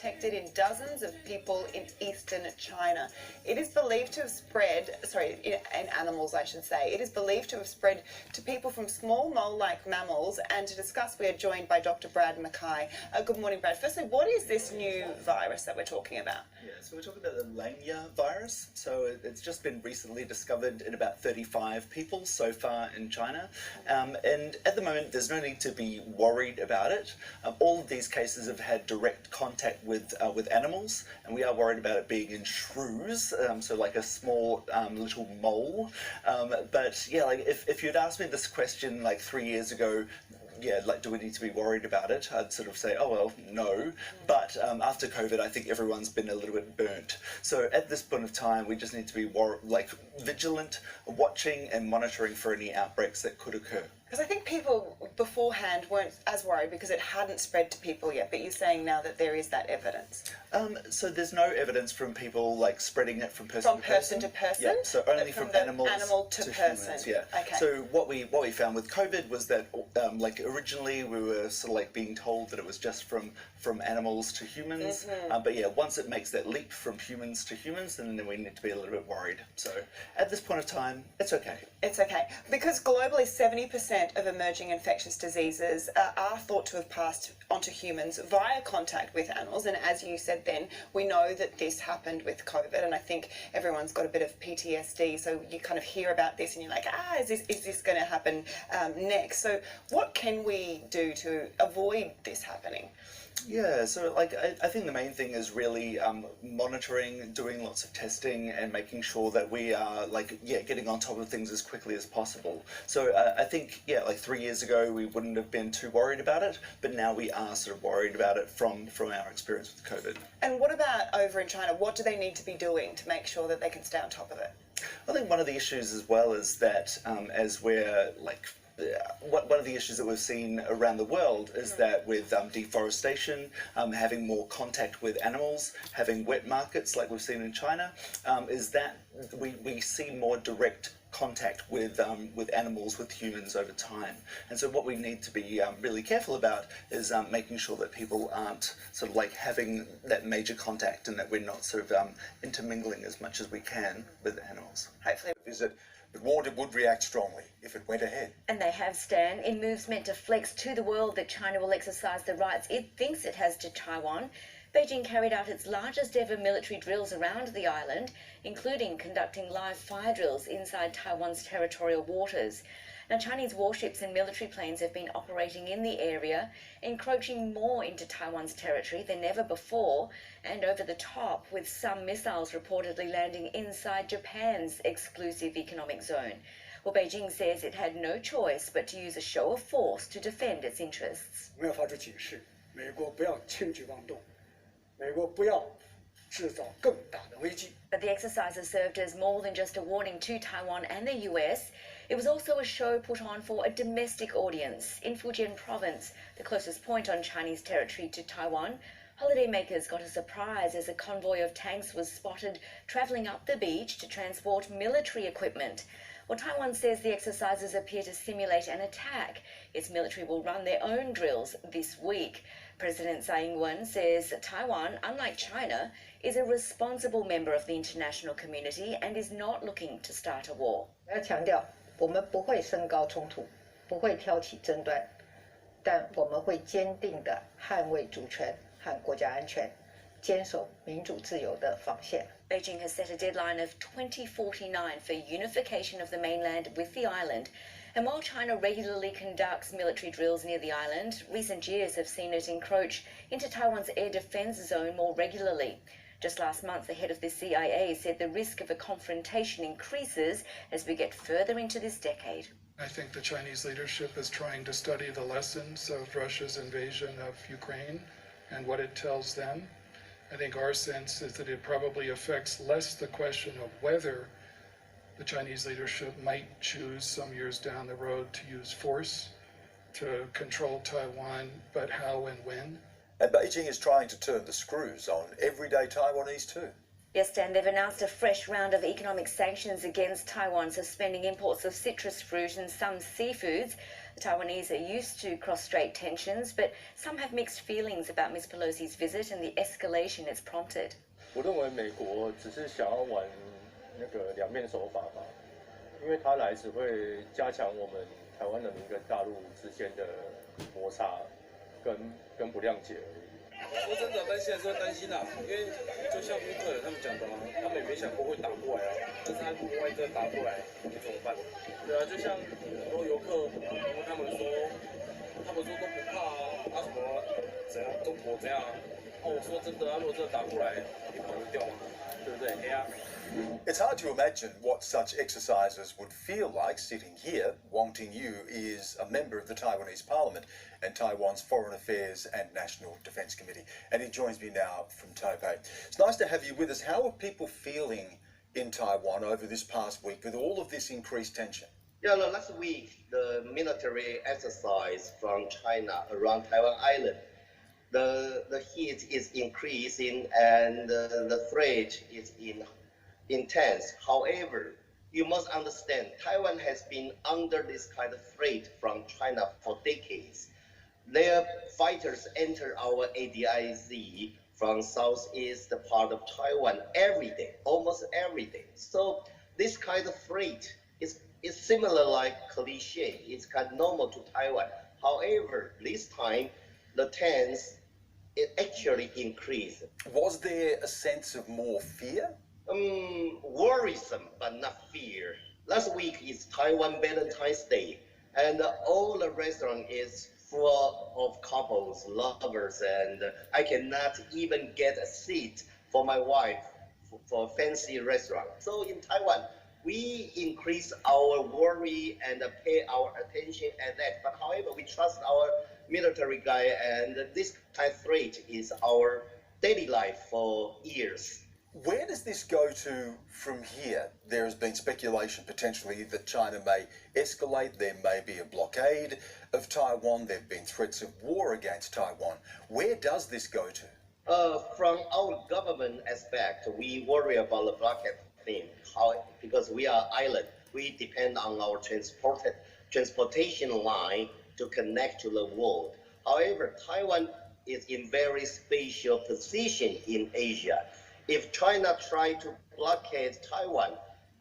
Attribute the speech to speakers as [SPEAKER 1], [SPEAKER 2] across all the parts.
[SPEAKER 1] detected in dozens of people in eastern China. It is believed to have spread, in animals I should say, it is believed to have spread to people from small mole-like mammals. And to discuss, we are joined by Dr. Brad McKay. Good morning, Brad. Firstly, what is this new virus that we're talking about?
[SPEAKER 2] Yeah, so we're talking about the Lanya virus. So it's just been recently discovered in about 35 people so far in China. And at the moment, there's no need to be worried about it. All of these cases have had direct contact with animals, and we are worried about it being in shrews, so like a small little mole. But yeah, like if you'd asked me this question like 3 years ago, yeah, like, do we need to be worried about it? I'd sort of say, oh, well, no. But after COVID, I think everyone's been a little bit burnt. So at this point of time, we just need to be vigilant, watching and monitoring for any outbreaks that could occur.
[SPEAKER 1] Because I think people beforehand weren't as worried because it hadn't spread to people yet, but you're saying now that there is that evidence.
[SPEAKER 2] So there's no evidence from people like spreading it from person
[SPEAKER 1] to person?
[SPEAKER 2] Yeah, so only from animal to
[SPEAKER 1] person.
[SPEAKER 2] Humans, yeah.
[SPEAKER 1] Okay.
[SPEAKER 2] So what we found with COVID was that like originally we were sort of like being told that it was just from animals to humans, but yeah, once it makes that leap from humans to humans, then we need to be a little bit worried. So at this point of time, it's okay.
[SPEAKER 1] It's okay. Because globally 70% of emerging infectious diseases are thought to have passed onto humans via contact with animals, and as you said then, we know that this happened with COVID, and I think everyone's got a bit of PTSD, so you kind of hear about this and you're like, is this going to happen next? So what can we do to avoid this happening?
[SPEAKER 2] Yeah, so like I think the main thing is really monitoring, doing lots of testing, and making sure that we are getting on top of things as quickly as possible. So I think like 3 years ago we wouldn't have been too worried about it, but now we are sort of worried about it from our experience with COVID. And
[SPEAKER 1] what about over in China? What do they need to be doing to make sure that they can stay on top of it?
[SPEAKER 2] I think one of the issues as well is that as we're one of the issues that we've seen around the world is that with deforestation, having more contact with animals, having wet markets like we've seen in China, is that we see more direct contact with animals, with humans over time. And so what we need to be really careful about is making sure that people aren't sort of like having that major contact, and that we're not sort of intermingling as much as we can with animals.
[SPEAKER 1] Hopefully.
[SPEAKER 3] But warned it would react strongly if it went ahead.
[SPEAKER 4] And they have, Stan, in moves meant to flex to the world that China will exercise the rights it thinks it has to Taiwan. Beijing carried out its largest ever military drills around the island, including conducting live fire drills inside Taiwan's territorial waters. Now, Chinese warships and military planes have been operating in the area, encroaching more into Taiwan's territory than ever before, and over the top, with some missiles reportedly landing inside Japan's exclusive economic zone. Well, Beijing says it had no choice but to use a show of force to defend its interests.
[SPEAKER 5] 我们要发出警示，美国不要轻举妄动，美国不要制造更大的危机。
[SPEAKER 4] But the exercises served as more than just a warning to Taiwan and the US. It was also a show put on for a domestic audience in Fujian province, the closest point on Chinese territory to Taiwan. Holidaymakers got a surprise as a convoy of tanks was spotted travelling up the beach to transport military equipment. Well, Taiwan says the exercises appear to simulate an attack. Its military will run their own drills this week. President Tsai Ing-wen says Taiwan, unlike China, is a responsible member of the international community and is not looking to start a war.
[SPEAKER 6] 要强调，我们不会升高冲突，不会挑起争端，但我们会坚定地捍卫主权和国家安全，坚守民主自由的防线。
[SPEAKER 4] Beijing has set a deadline of 2049 for unification of the mainland with the island. And while China regularly conducts military drills near the island, recent years have seen it encroach into Taiwan's air defense zone more regularly. Just last month, the head of the CIA said the risk of a confrontation increases as we get further into this decade.
[SPEAKER 7] I think the Chinese leadership is trying to study the lessons of Russia's invasion of Ukraine and what it tells them. I think our sense is that it probably affects less the question of whether the Chinese leadership might choose some years down the road to use force to control Taiwan, but how and when.
[SPEAKER 3] And Beijing is trying to turn the screws on everyday Taiwanese too.
[SPEAKER 4] Yes, Dan, they've announced a fresh round of economic sanctions against Taiwan, suspending imports of citrus fruit and some seafoods. The Taiwanese are used to cross-strait tensions, but some have mixed feelings about Ms. Pelosi's visit and the escalation it's prompted.
[SPEAKER 8] 我认为美国只是想要玩那个两面手法吧，因为他来只会加强我们台湾人民跟大陆之间的摩擦跟不谅解而已。
[SPEAKER 9] 说真的，但现在是会担心啦，因为就像乌克兰他们讲的啊，他们也没想过会打过来啊，但是他万一真的打过来，你怎么办？对啊，就像很多游客，因为他们说都不怕啊，什么怎样，中国怎样啊？我说真的啊，如果真的打过来，你跑得掉吗？对不对？哎呀。
[SPEAKER 3] It's hard to imagine what such exercises would feel like sitting here. Wang Tingyu is a member of the Taiwanese Parliament and Taiwan's Foreign Affairs and National Defence Committee. And he joins me now from Taipei. It's nice to have you with us. How are people feeling in Taiwan over this past week with all of this increased tension?
[SPEAKER 10] Yeah, last week, the military exercise from China around Taiwan Island, the heat is increasing and the threat is intense. However, you must understand, Taiwan has been under this kind of threat from China for decades. Their fighters enter our ADIZ from southeast part of Taiwan every day, almost every day. So this kind of threat is similar like cliche. It's kind of normal to Taiwan. However, this time, the tense, it actually increased.
[SPEAKER 3] Was there a sense of more fear?
[SPEAKER 10] Worrisome, but not fear. Last week is Taiwan Valentine's Day, and all the restaurant is full of couples, lovers, and I cannot even get a seat for my wife for a fancy restaurant. So in Taiwan, we increase our worry and pay our attention at that. But however, we trust our military guy, and this kind of threat is our daily life for years.
[SPEAKER 3] Where does this go to from here? There has been speculation potentially that China may escalate. There may be a blockade of Taiwan. There have been threats of war against Taiwan. Where does this go to?
[SPEAKER 10] From our government aspect, we worry about the blockade thing. Because we are island, we depend on our transportation line to connect to the world. However, Taiwan is in very special position in Asia. If China try to blockade Taiwan,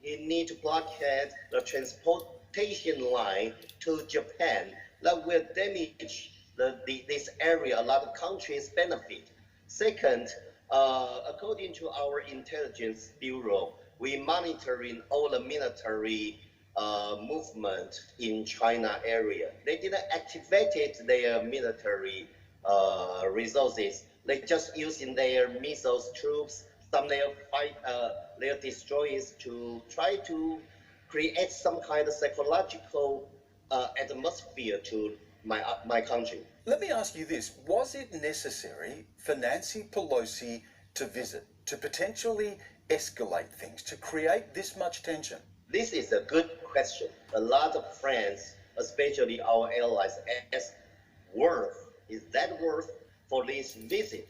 [SPEAKER 10] it need to blockade the transportation line to Japan. That will damage this area. A lot of countries benefit. Second, according to our intelligence bureau, we monitoring all the military movement in China area. They didn't activate their military resources. They just using their missiles, troops, some their destroyers to try to create some kind of psychological atmosphere to my country.
[SPEAKER 3] Let me ask you this. Was it necessary for Nancy Pelosi to visit, to potentially escalate things, to create this much tension?
[SPEAKER 10] This is a good question. A lot of friends, especially our allies, ask is that worth for this visit?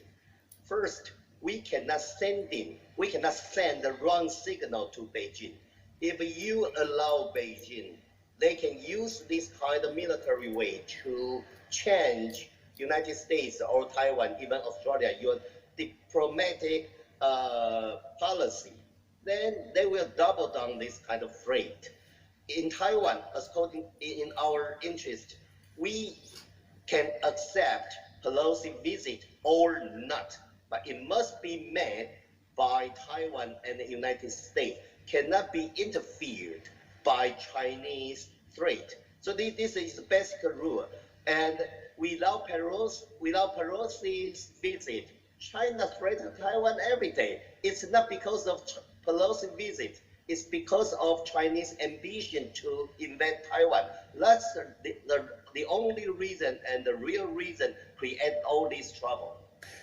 [SPEAKER 10] First, we cannot send the wrong signal to Beijing. If you allow Beijing, they can use this kind of military way to change United States or Taiwan, even Australia, your diplomatic policy. Then they will double down this kind of threat. In Taiwan, in our interest, we can accept Pelosi visit or not, but it must be made by Taiwan and the United States, cannot be interfered by Chinese threat. So this is the basic rule. And without Pelosi's visit, China threatens Taiwan every day. It's not because of Pelosi's visit. It's because of Chinese ambition to invade Taiwan. That's the only reason and the real reason create all this trouble.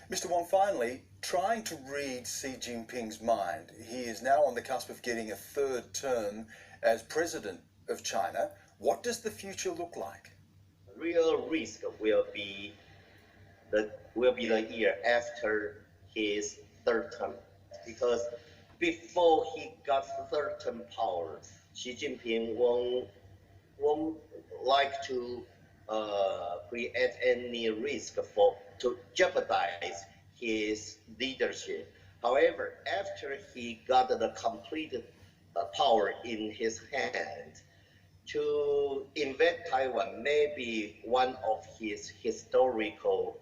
[SPEAKER 3] Mr. Wong, finally, trying to read Xi Jinping's mind. He is now on the cusp of getting a third term as president of China. What does the future look like?
[SPEAKER 10] Real risk will be the year after his third term, because before he got third term power, Xi Jinping won't like to create any risk to jeopardize his leadership. However, after he got the complete power in his hand, to invade Taiwan may be one of his historical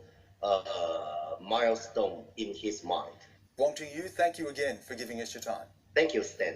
[SPEAKER 10] milestone in his mind.
[SPEAKER 3] Wong Ting-Yu, thank you again for giving us your time.
[SPEAKER 10] Thank you, Stan.